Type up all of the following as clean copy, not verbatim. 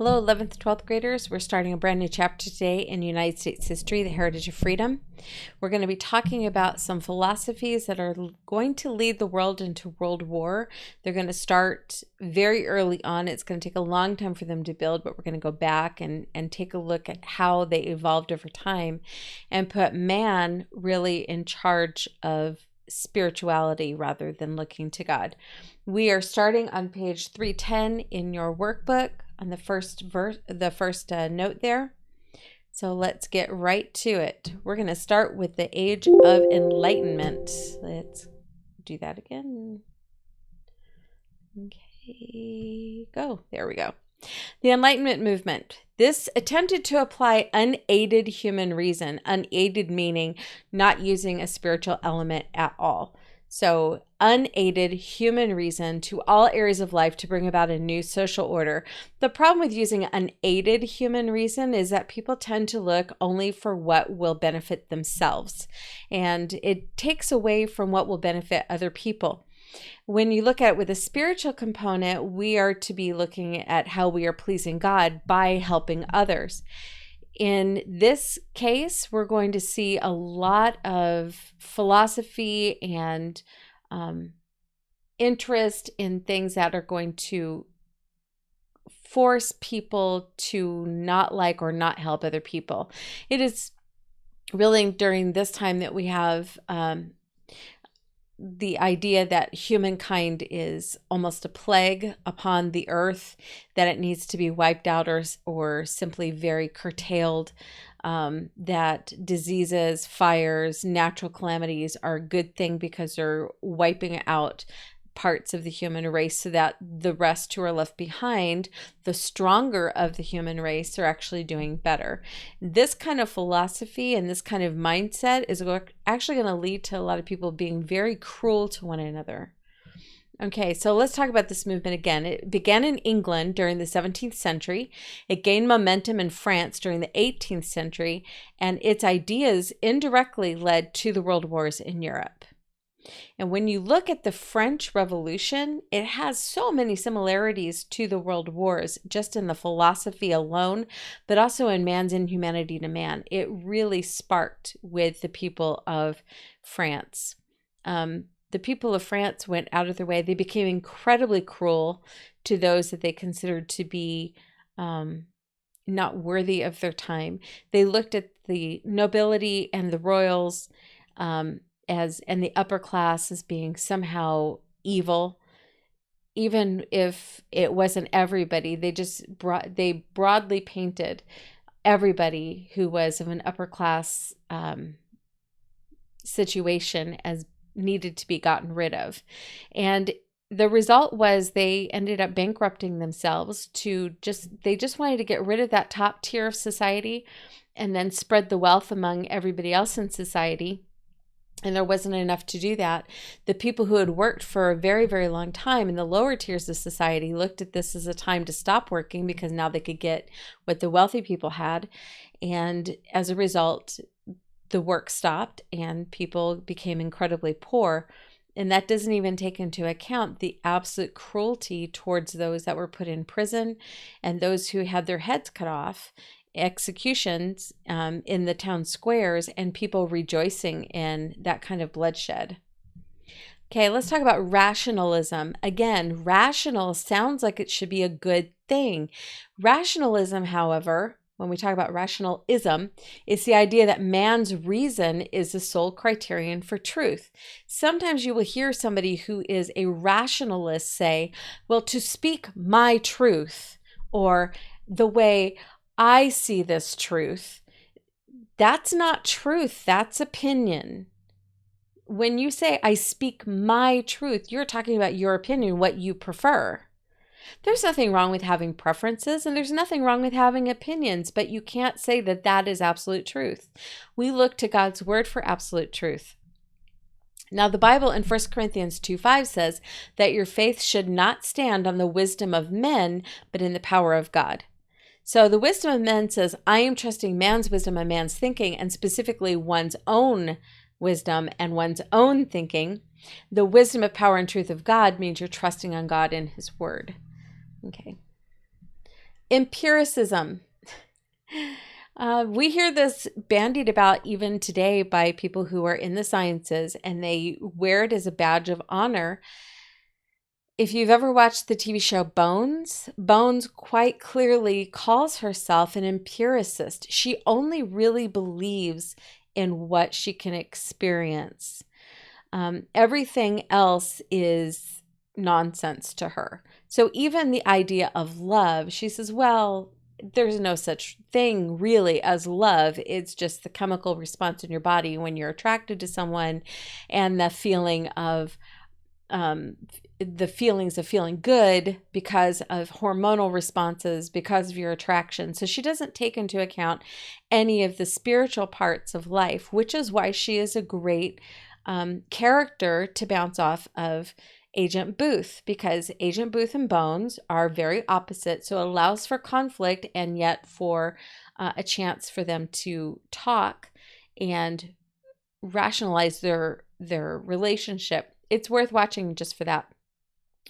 Hello, 11th, 12th graders. We're starting a brand new chapter today in United States history, the Heritage of Freedom. We're going to be talking about some philosophies that are going to lead the world into World War. They're going to start very early on. It's going to take a long time for them to build, but we're going to go back and take a look at how they evolved over time and put man really in charge of spirituality rather than looking to God. We are starting on page 310 in your workbook on the first note there. So let's get right to it. We're going to start with the Age of Enlightenment. Let's do that again. Okay, go. There we go. The Enlightenment movement. This attempted to apply unaided human reason, unaided meaning not using a spiritual element at all. So unaided human reason to all areas of life to bring about a new social order. The problem with using unaided human reason is that people tend to look only for what will benefit themselves, and it takes away from what will benefit other people. When you look at it with a spiritual component, we are to be looking at how we are pleasing God by helping others. In this case, we're going to see a lot of philosophy and interest in things that are going to force people to not like or not help other people. It is really during this time that we have the idea that humankind is almost a plague upon the earth, that it needs to be wiped out or simply very curtailed, that diseases, fires, natural calamities are a good thing because they're wiping out parts of the human race so that the rest who are left behind, the stronger of the human race, are actually doing better. This kind of philosophy and this kind of mindset is actually going to lead to a lot of people being very cruel to one another. Okay, so let's talk about this movement again. It began in England during the 17th century. It gained momentum in France during the 18th century, and its ideas indirectly led to the world wars in Europe. And when you look at the French Revolution, it has so many similarities to the world wars, just in the philosophy alone, but also in man's inhumanity to man. It really sparked with the people of France. The people of France went out of their way. They became incredibly cruel to those that they considered to be not worthy of their time. They looked at the nobility and the royals and the upper class as being somehow evil, even if it wasn't everybody. They broadly painted everybody who was of an upper class situation as needed to be gotten rid of. And the result was they ended up bankrupting themselves they just wanted to get rid of that top tier of society and then spread the wealth among everybody else in society. And there wasn't enough to do that. The people who had worked for a very, very long time in the lower tiers of society looked at this as a time to stop working because now they could get what the wealthy people had. And as a result, the work stopped and people became incredibly poor. And that doesn't even take into account the absolute cruelty towards those that were put in prison and those who had their heads cut off, executions in the town squares, and people rejoicing in that kind of bloodshed. Okay, let's talk about rationalism. Again, rational sounds like it should be a good thing. Rationalism, however, when we talk about rationalism, is the idea that man's reason is the sole criterion for truth. Sometimes you will hear somebody who is a rationalist say, well, to speak my truth, or the way I see this truth, that's not truth, that's opinion. When you say I speak my truth, you're talking about your opinion, what you prefer. There's nothing wrong with having preferences and there's nothing wrong with having opinions, but you can't say that that is absolute truth. We look to God's word for absolute truth. Now, the Bible in 1 Corinthians 2:5 says that your faith should not stand on the wisdom of men, but in the power of God. So the wisdom of men says, I am trusting man's wisdom and man's thinking, and specifically one's own wisdom and one's own thinking. The wisdom of power and truth of God means you're trusting on God and his word. Okay. Empiricism. We hear this bandied about even today by people who are in the sciences, and they wear it as a badge of honor. If you've ever watched the TV show Bones, Bones quite clearly calls herself an empiricist. She only really believes in what she can experience. Everything else is nonsense to her. So even the idea of love, she says, well, there's no such thing really as love. It's just the chemical response in your body when you're attracted to someone, and the feeling of the feelings of feeling good because of hormonal responses, because of your attraction. So she doesn't take into account any of the spiritual parts of life, which is why she is a great character to bounce off of Agent Booth, because Agent Booth and Bones are very opposite. So it allows for conflict, and yet for a chance for them to talk and rationalize their relationship. It's worth watching just for that.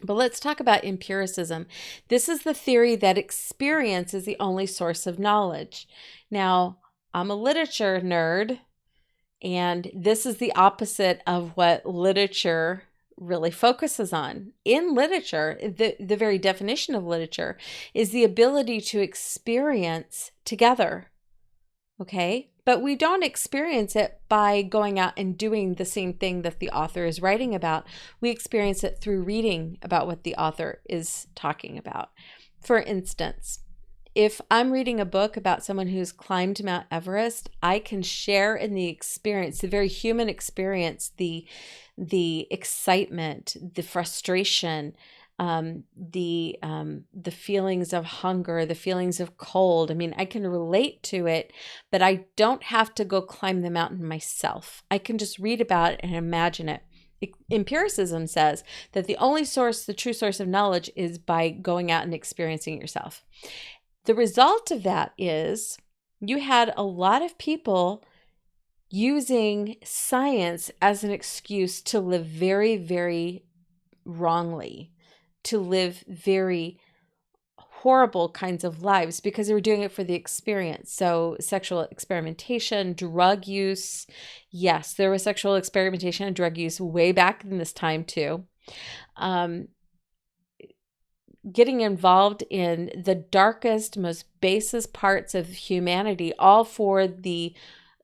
But let's talk about empiricism. This is the theory that experience is the only source of knowledge. Now, I'm a literature nerd, and this is the opposite of what literature really focuses on. In literature, the very definition of literature is the ability to experience together. Okay? But we don't experience it by going out and doing the same thing that the author is writing about. We experience it through reading about what the author is talking about. For instance, if I'm reading a book about someone who's climbed Mount Everest, I can share in the experience, the very human experience, the excitement, the frustration, the feelings of hunger, the feelings of cold. I mean, I can relate to it, but I don't have to go climb the mountain myself. I can just read about it and imagine it. Empiricism says that the only source, the true source of knowledge, is by going out and experiencing it yourself. The result of that is you had a lot of people using science as an excuse to live very, very wrongly, to live very horrible kinds of lives because they were doing it for the experience. So sexual experimentation, drug use. Yes, there was sexual experimentation and drug use way back in this time too. Getting involved in the darkest, most basest parts of humanity, all for the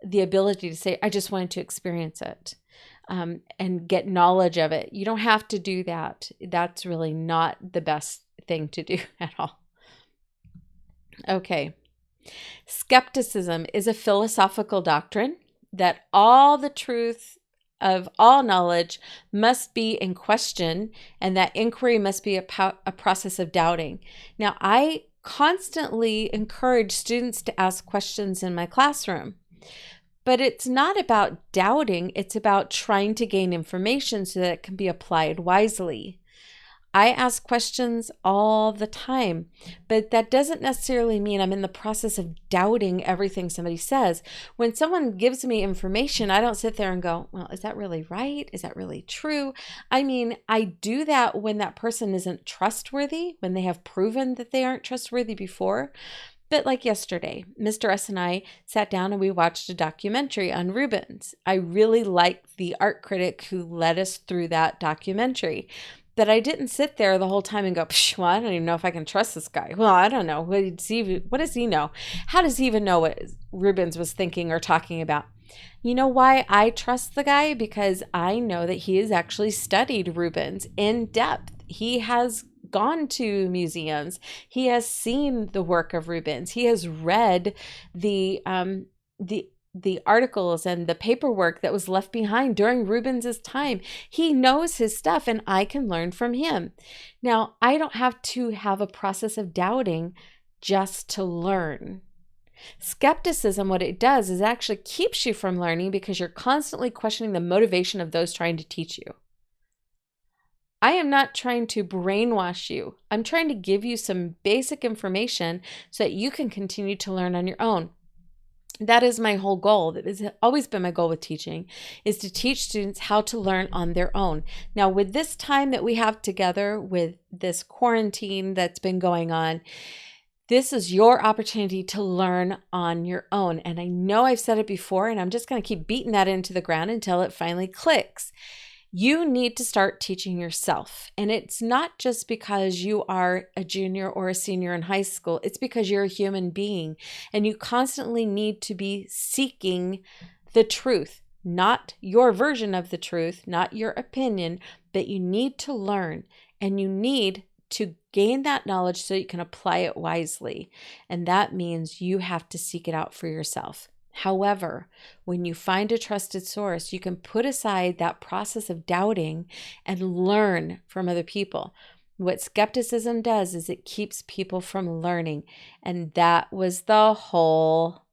ability to say, I just wanted to experience it. And get knowledge of it. You don't have to do that. That's really not the best thing to do at all. Okay. Skepticism is a philosophical doctrine that all the truth of all knowledge must be in question, and that inquiry must be a process of doubting. Now, I constantly encourage students to ask questions in my classroom. But it's not about doubting, it's about trying to gain information so that it can be applied wisely. I ask questions all the time, but that doesn't necessarily mean I'm in the process of doubting everything somebody says. When someone gives me information, I don't sit there and go, well, is that really right? Is that really true? I mean, I do that when that person isn't trustworthy, when they have proven that they aren't trustworthy before. But like yesterday, Mr. S and I sat down and we watched a documentary on Rubens. I really liked the art critic who led us through that documentary. But I didn't sit there the whole time and go, well, I don't even know if I can trust this guy. Well, I don't know. What does he know? How does he even know what Rubens was thinking or talking about? You know why I trust the guy? Because I know that he has actually studied Rubens in depth. He has gone to museums. He has seen the work of Rubens. He has read the articles and the paperwork that was left behind during Rubens's time. He knows his stuff, and I can learn from him. Now, I don't have to have a process of doubting just to learn. Skepticism, what it does is actually keeps you from learning because you're constantly questioning the motivation of those trying to teach you. I am not trying to brainwash you. I'm trying to give you some basic information so that you can continue to learn on your own. That is my whole goal. That has always been my goal with teaching, is to teach students how to learn on their own. Now, with this time that we have together, with this quarantine that's been going on, This is your opportunity to learn on your own. And I know I've said it before, and I'm just going to keep beating that into the ground until it finally clicks. You need to start teaching yourself. And it's not just because you are a junior or a senior in high school. It's because you're a human being and you constantly need to be seeking the truth, not your version of the truth, not your opinion, but you need to learn and you need to gain that knowledge so you can apply it wisely. And that means you have to seek it out for yourself. However, when you find a trusted source, you can put aside that process of doubting and learn from other people. What skepticism does is it keeps people from learning. And that was the whole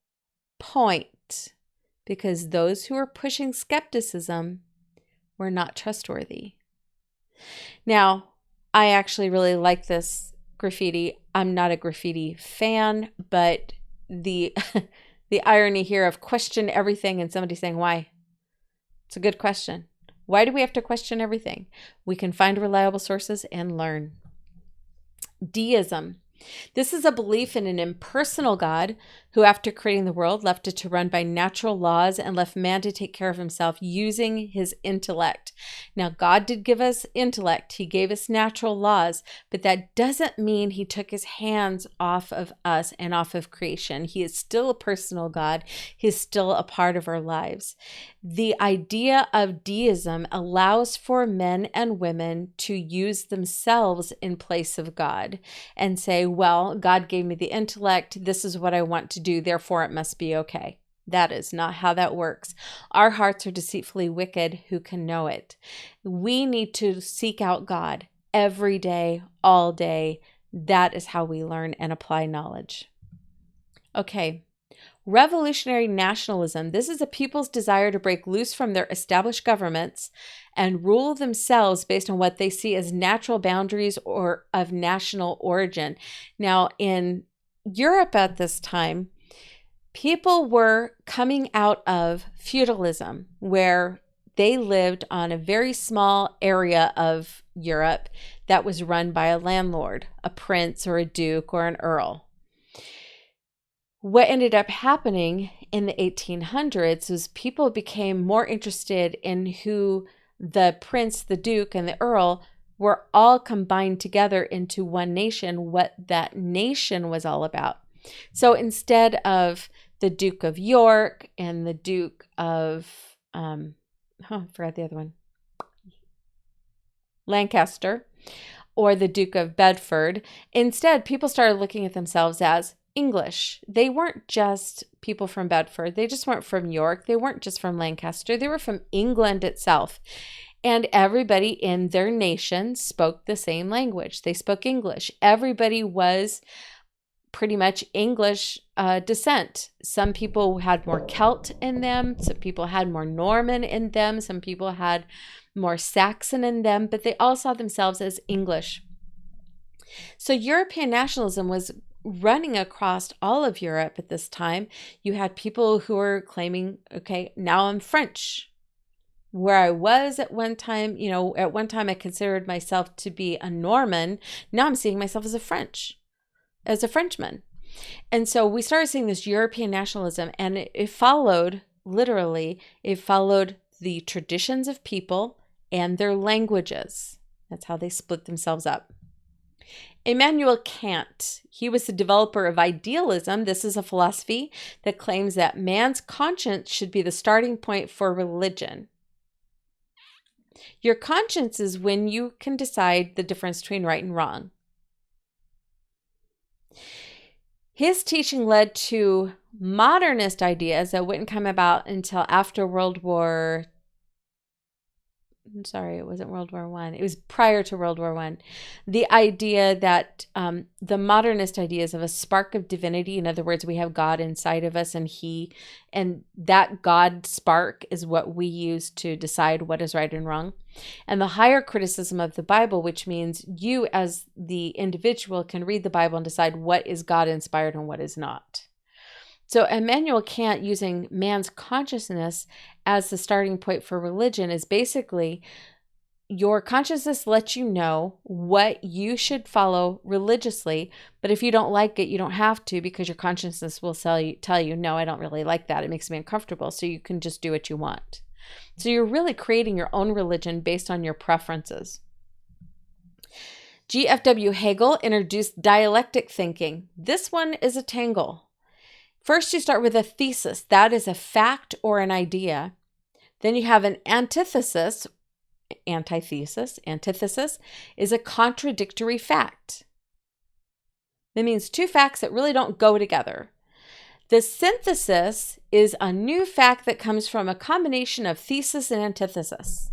point, because those who are pushing skepticism were not trustworthy. Now, I actually really like this graffiti. I'm not a graffiti fan, but the irony here of question everything and somebody saying why. It's a good question. Why do we have to question everything? We can find reliable sources and learn. Deism. This is a belief in an impersonal God who, after creating the world, left it to run by natural laws and left man to take care of himself using his intellect. Now, God did give us intellect. He gave us natural laws, but that doesn't mean he took his hands off of us and off of creation. He is still a personal God. He is still a part of our lives. The idea of deism allows for men and women to use themselves in place of God and say, well, God gave me the intellect. This is what I want to do. Therefore, it must be okay. That is not how that works. Our hearts are deceitfully wicked. Who can know it? We need to seek out God every day, all day. That is how we learn and apply knowledge. Okay. Revolutionary nationalism. This is a people's desire to break loose from their established governments and rule themselves based on what they see as natural boundaries or of national origin. Now, in Europe at this time, people were coming out of feudalism, where they lived on a very small area of Europe that was run by a landlord, a prince or a duke or an earl. What ended up happening in the 1800s was people became more interested in who the prince, the duke, and the earl were all combined together into one nation, what that nation was all about. So instead of the Duke of York and the Duke of, I forgot the other one, Lancaster, or the Duke of Bedford, instead people started looking at themselves as English. They weren't just people from Bedford. They just weren't from York. They weren't just from Lancaster. They were from England itself. And everybody in their nation spoke the same language. They spoke English. Everybody was pretty much English descent. Some people had more Celt in them. Some people had more Norman in them. Some people had more Saxon in them, but they all saw themselves as English. So European nationalism was running across all of Europe at this time. You had people who were claiming, okay, now I'm French. Where I was at one time, at one time I considered myself to be a Norman. Now I'm seeing myself as a Frenchman. And so we started seeing this European nationalism, and it followed the traditions of people and their languages. That's how they split themselves up. Immanuel Kant, he was the developer of idealism. This is a philosophy that claims that man's conscience should be the starting point for religion. Your conscience is when you can decide the difference between right and wrong. His teaching led to modernist ideas that wouldn't come about until after World War. I'm sorry, it wasn't World War I. It was prior to World War I. The idea that the modernist ideas of a spark of divinity, in other words, we have God inside of us, and that God spark is what we use to decide what is right and wrong. And the higher criticism of the Bible, which means you as the individual can read the Bible and decide what is God inspired and what is not. So Immanuel Kant, using man's consciousness as the starting point for religion, is basically, your consciousness lets you know what you should follow religiously, but if you don't like it, you don't have to, because your consciousness will tell you, no, I don't really like that. It makes me uncomfortable. So you can just do what you want. So you're really creating your own religion based on your preferences. G.F.W. Hegel introduced dialectic thinking. This one is a tangle. First, you start with a thesis. That is a fact or an idea. Then you have an antithesis. Antithesis is a contradictory fact. That means two facts that really don't go together. The synthesis is a new fact that comes from a combination of thesis and antithesis.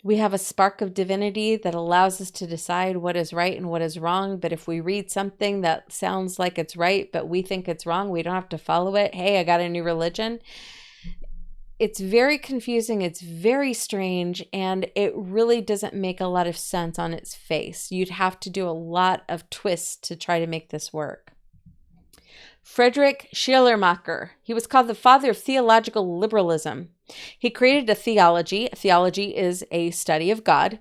We have a spark of divinity that allows us to decide what is right and what is wrong. But if we read something that sounds like it's right, but we think it's wrong, we don't have to follow it. Hey, I got a new religion. It's very confusing. It's very strange. And it really doesn't make a lot of sense on its face. You'd have to do a lot of twists to try to make this work. Friedrich Schleiermacher. He was called the father of theological liberalism. He created a theology. Theology is a study of God.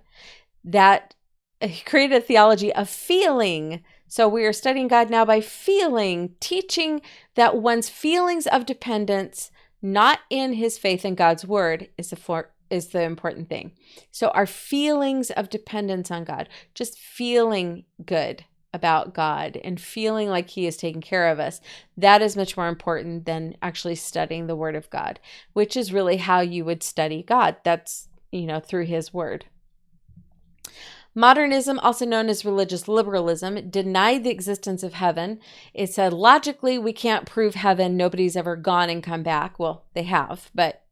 That he created a theology of feeling. So we are studying God now by feeling, teaching that one's feelings of dependence, not in his faith in God's word, is the important thing. So our feelings of dependence on God, just feeling good about God and feeling like he is taking care of us, that is much more important than actually studying the word of God, which is really how you would study God. That's, through his word. Modernism, also known as religious liberalism, denied the existence of heaven. It said, logically, we can't prove heaven. Nobody's ever gone and come back. Well, they have, but,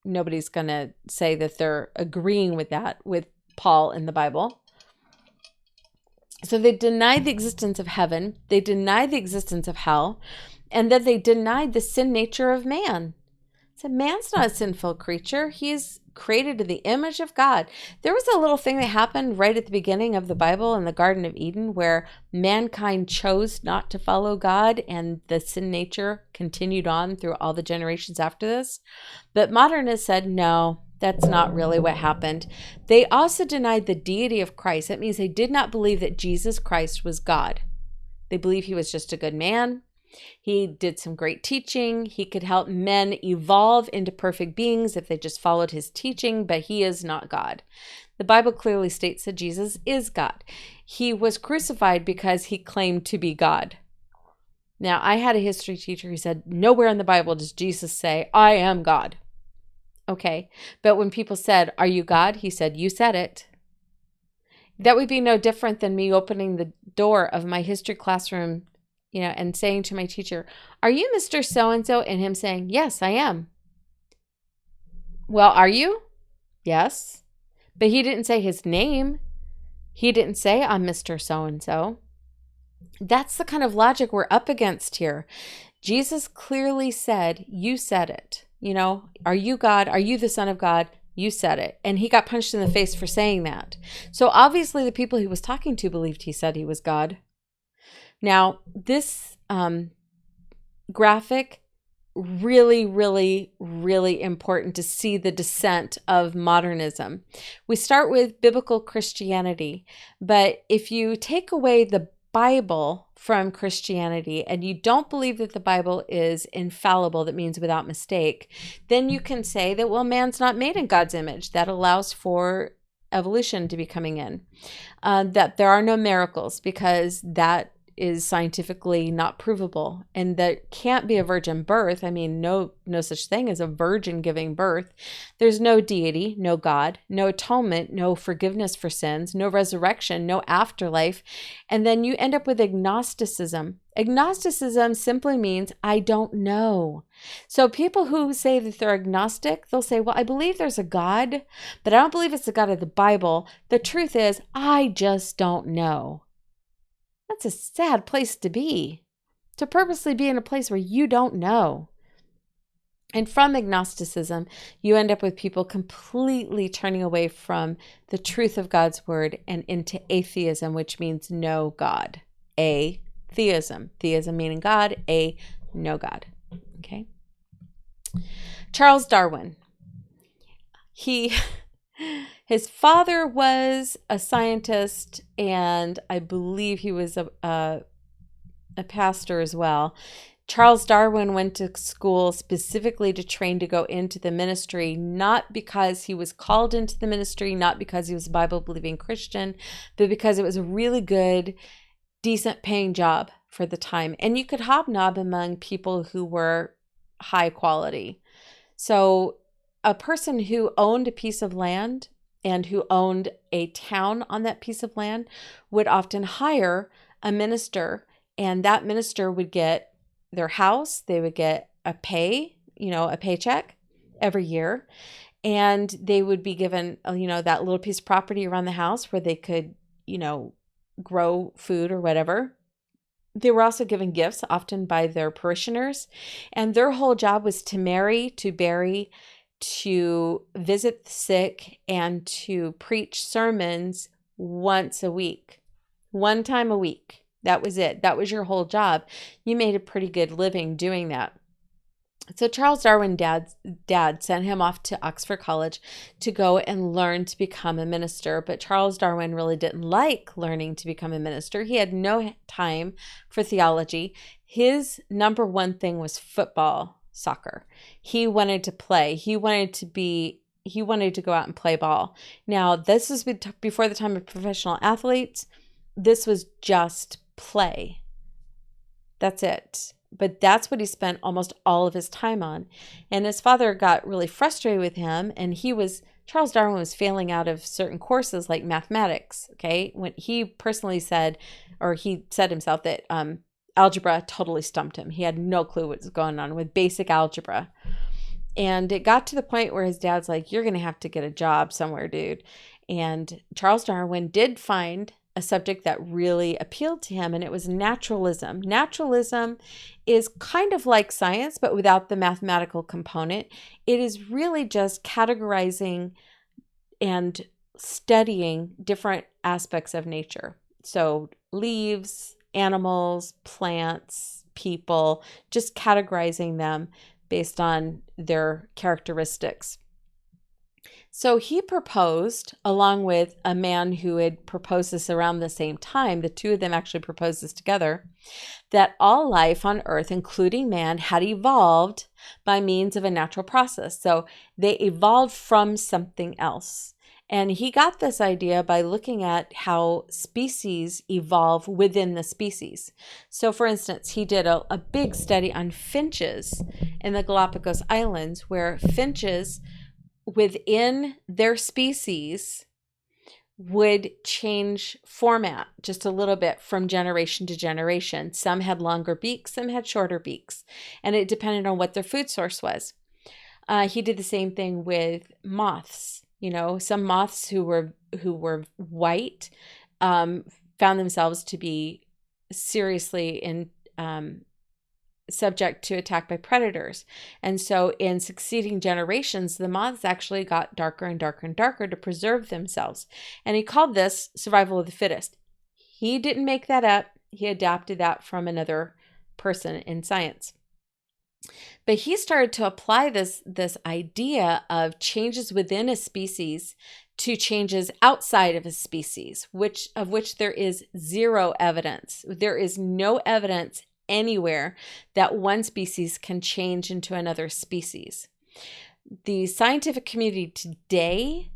nobody's going to say that they're agreeing with that, with Paul in the Bible. So they denied the existence of heaven, they denied the existence of hell, and then they denied the sin nature of man. So man's not a sinful creature. He's created in the image of God. There was a little thing that happened right at the beginning of the Bible in the Garden of Eden where mankind chose not to follow God, and the sin nature continued on through all the generations after this. But modernists said, no, that's not really what happened. They also denied the deity of Christ. That means they did not believe that Jesus Christ was God. They believe he was just a good man. He did some great teaching. He could help men evolve into perfect beings if they just followed his teaching, but he is not God. The Bible clearly states that Jesus is God. He was crucified because he claimed to be God. Now, I had a history teacher who said, nowhere in the Bible does Jesus say, I am God. Okay, but when people said, are you God? He said, you said it. That would be no different than me opening the door of my history classroom, and saying to my teacher, are you Mr. So-and-so? And him saying, yes, I am. Well, are you? Yes. But he didn't say his name. He didn't say, I'm Mr. So-and-so. That's the kind of logic we're up against here. Jesus clearly said, you said it. Are you God? Are you the Son of God? You said it. And he got punched in the face for saying that. So obviously the people he was talking to believed he said he was God. Now, this graphic, really, really, really important to see the descent of modernism. We start with biblical Christianity, but if you take away the Bible from Christianity and you don't believe that the Bible is infallible, that means without mistake, then you can say that, well, man's not made in God's image. That allows for evolution to be coming in. That there are no miracles because that is scientifically not provable, and that can't be a virgin birth. I mean, no such thing as a virgin giving birth. There's no deity, no God, no atonement, no forgiveness for sins, no resurrection, no afterlife. And then you end up with agnosticism. Agnosticism simply means I don't know. So people who say that they're agnostic, they'll say, well, I believe there's a God, but I don't believe it's the God of the Bible. The truth is, I just don't know. That's a sad place to be, to purposely be in a place where you don't know. And from agnosticism, you end up with people completely turning away from the truth of God's word and into atheism, which means no God. Theism. Theism meaning God, no God. Okay. Charles Darwin. His father was a scientist, and I believe he was a pastor as well. Charles Darwin went to school specifically to train to go into the ministry, not because he was called into the ministry, not because he was a Bible-believing Christian, but because it was a really good, decent paying job for the time. And you could hobnob among people who were high quality. So a person who owned a piece of land and who owned a town on that piece of land would often hire a minister, and that minister would get their house, they would get a paycheck every year, and they would be given, that little piece of property around the house where they could, grow food or whatever. They were also given gifts, often by their parishioners, and their whole job was to marry, to bury, to visit the sick, and to preach sermons once a week, one time a week. That was it. That was your whole job. You made a pretty good living doing that. So Charles Darwin's dad sent him off to Oxford College to go and learn to become a minister. But Charles Darwin really didn't like learning to become a minister. He had no time for theology. His number one thing was football, soccer. He wanted to play. He wanted to go out and play ball. Now, this was before the time of professional athletes. This was just play. That's it. But that's what he spent almost all of his time on. And his father got really frustrated with him, and Charles Darwin was failing out of certain courses like mathematics. Okay. When he personally said himself that algebra totally stumped him. He had no clue what was going on with basic algebra. And it got to the point where his dad's like, you're going to have to get a job somewhere, dude. And Charles Darwin did find a subject that really appealed to him, and it was naturalism. Naturalism is kind of like science, but without the mathematical component. It is really just categorizing and studying different aspects of nature. So leaves, animals, plants, people, just categorizing them based on their characteristics. So he proposed, along with a man who had proposed this around the same time, the two of them actually proposed this together, that all life on Earth, including man, had evolved by means of a natural process. So they evolved from something else. And he got this idea by looking at how species evolve within the species. So for instance, he did a big study on finches in the Galapagos Islands, where finches within their species would change format just a little bit from generation to generation. Some had longer beaks, some had shorter beaks, and it depended on what their food source was. He did the same thing with moths. Some moths who were white found themselves to be seriously subject to attack by predators. And so in succeeding generations, the moths actually got darker and darker and darker to preserve themselves. And he called this survival of the fittest. He didn't make that up. He adapted that from another person in science. But he started to apply this idea of changes within a species to changes outside of a species, of which there is zero evidence. There is no evidence anywhere that one species can change into another species. The scientific community today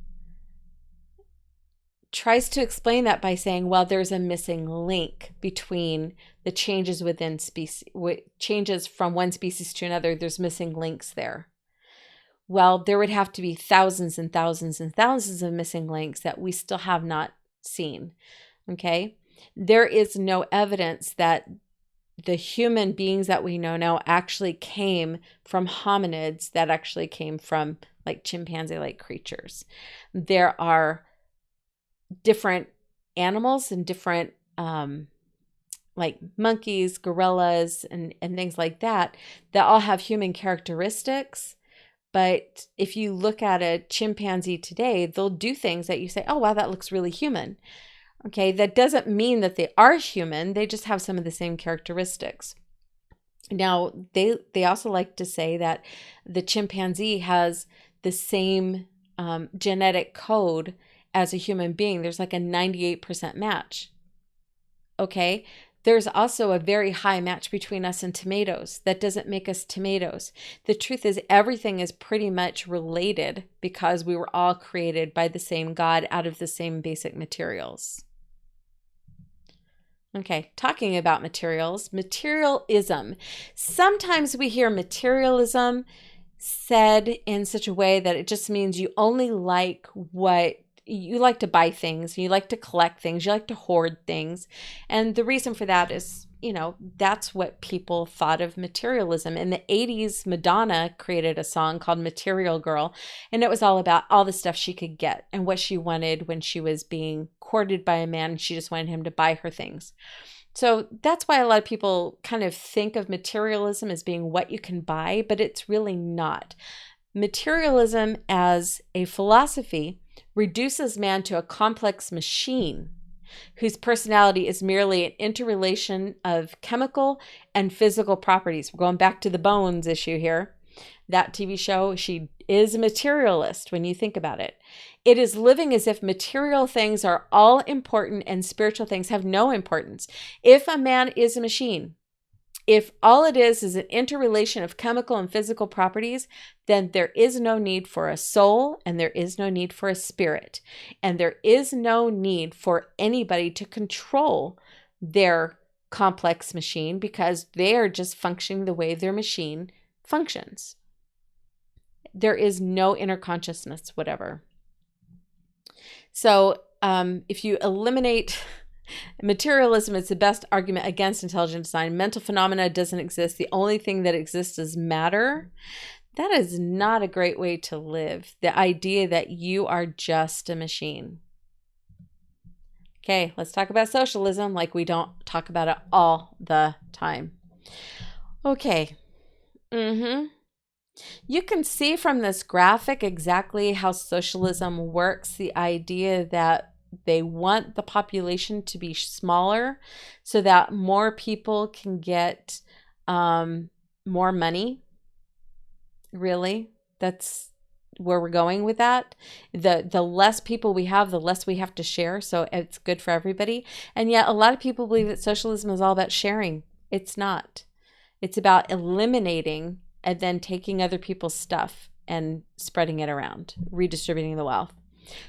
tries to explain that by saying, well, there's a missing link between the changes within species, changes from one species to another. There's missing links there. Well, there would have to be thousands and thousands and thousands of missing links that we still have not seen. Okay? There is no evidence that the human beings that we know now actually came from hominids, that actually came from like chimpanzee-like creatures. There are different animals and different like monkeys, gorillas, and things like that all have human characteristics. But if you look at a chimpanzee today, they'll do things that you say, oh, wow, that looks really human. Okay, that doesn't mean that they are human. They just have some of the same characteristics. Now, they also like to say that the chimpanzee has the same genetic code as a human being. There's like a 98% match. Okay, there's also a very high match between us and tomatoes. That doesn't make us tomatoes. The truth is, everything is pretty much related because we were all created by the same God out of the same basic materials. Okay, talking about materials, materialism. Sometimes we hear materialism said in such a way that it just means you only like what you like to buy things, you like to collect things, you like to hoard things. And the reason for that is, that's what people thought of materialism. In the 80s, Madonna created a song called Material Girl, and it was all about all the stuff she could get and what she wanted when she was being courted by a man, and she just wanted him to buy her things. So that's why a lot of people kind of think of materialism as being what you can buy, but it's really not. Materialism as a philosophy reduces man to a complex machine whose personality is merely an interrelation of chemical and physical properties. We're going back to the Bones issue here. That TV show, she is a materialist when you think about it. It is living as if material things are all important and spiritual things have no importance. If a man is a machine, if all it is an interrelation of chemical and physical properties, then there is no need for a soul, and there is no need for a spirit, and there is no need for anybody to control their complex machine because they are just functioning the way their machine functions. There is no inner consciousness, whatever. So if you eliminate materialism, it's the best argument against intelligent design. Mental phenomena doesn't exist. The only thing that exists is matter. That is not a great way to live. The idea that you are just a machine. Okay, let's talk about socialism like we don't talk about it all the time. Okay. You can see from this graphic exactly how socialism works. The idea that they want the population to be smaller so that more people can get more money. Really, that's where we're going with that. The less people we have, the less we have to share. So it's good for everybody. And yet a lot of people believe that socialism is all about sharing. It's not. It's about eliminating and then taking other people's stuff and spreading it around, redistributing the wealth.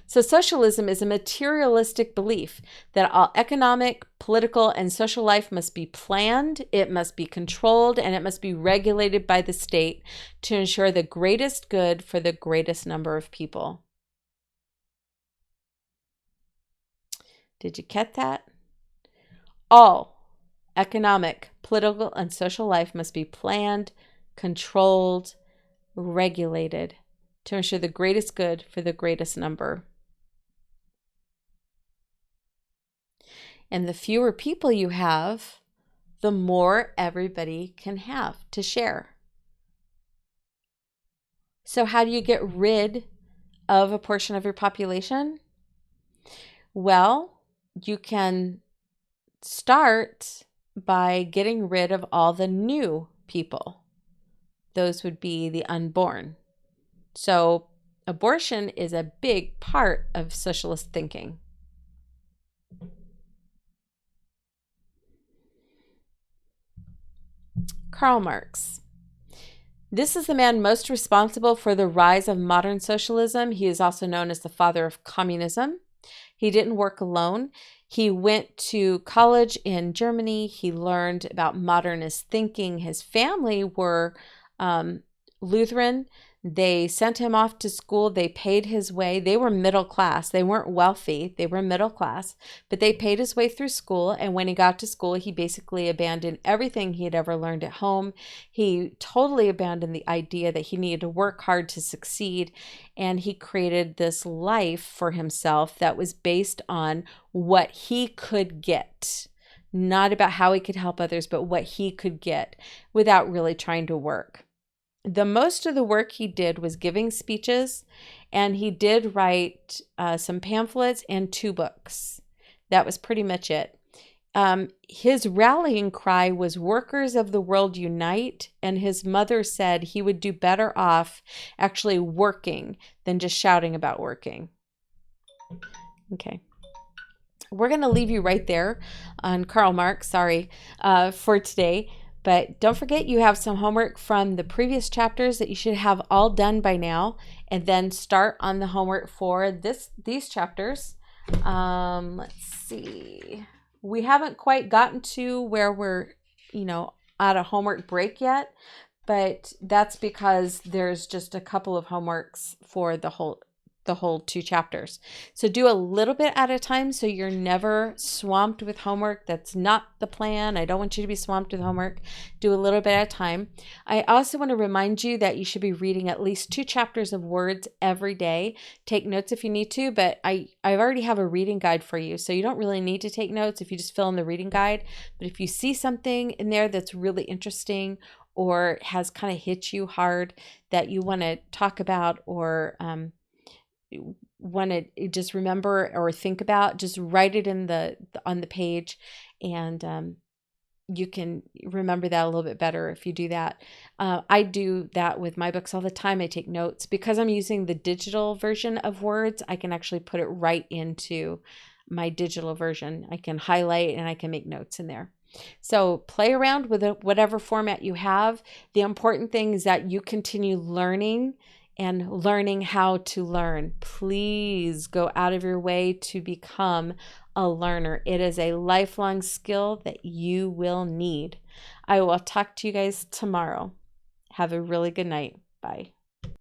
So socialism is a materialistic belief that all economic, political, and social life must be planned, it must be controlled, and it must be regulated by the state to ensure the greatest good for the greatest number of people. Did you get that? All economic, political, and social life must be planned, controlled, regulated to ensure the greatest good for the greatest number. And the fewer people you have, the more everybody can have to share. So how do you get rid of a portion of your population? Well, you can start by getting rid of all the new people. Those would be the unborn. So abortion is a big part of socialist thinking. Karl Marx. This is the man most responsible for the rise of modern socialism. He is also known as the father of communism. He didn't work alone. He went to college in Germany. He learned about modernist thinking. His family were Lutheran. They sent him off to school. They paid his way. They were middle class. They weren't wealthy. They were middle class, but they paid his way through school. And when he got to school, he basically abandoned everything he had ever learned at home. He totally abandoned the idea that he needed to work hard to succeed. And he created this life for himself that was based on what he could get. Not about how he could help others, but what he could get without really trying to work. The most of the work he did was giving speeches, and he did write some pamphlets and 2 books That was pretty much it. His rallying cry was "Workers of the world unite," and his mother said he would do better off actually working than just shouting about working. Okay. We're going to leave you right there on Karl Marx, for today. But don't forget, you have some homework from the previous chapters that you should have all done by now, and then start on the homework for these chapters. Let's see. We haven't quite gotten to where we're, at a homework break yet, but that's because there's just a couple of homeworks for the whole 2 chapters. So do a little bit at a time so you're never swamped with homework. That's not the plan. I don't want you to be swamped with homework. Do a little bit at a time. I also want to remind you that you should be reading at least 2 chapters of words every day. Take notes if you need to, but I already have a reading guide for you, so you don't really need to take notes if you just fill in the reading guide. But if you see something in there that's really interesting or has kind of hit you hard that you want to talk about or want to just remember or think about, just write it on the page, and you can remember that a little bit better if you do that. I do that with my books all the time. I take notes because I'm using the digital version of Words. I can actually put it right into my digital version. I can highlight and I can make notes in there. So play around with whatever format you have. The important thing is that you continue learning and learning how to learn. Please go out of your way to become a learner. It is a lifelong skill that you will need. I will talk to you guys tomorrow. Have a really good night. Bye.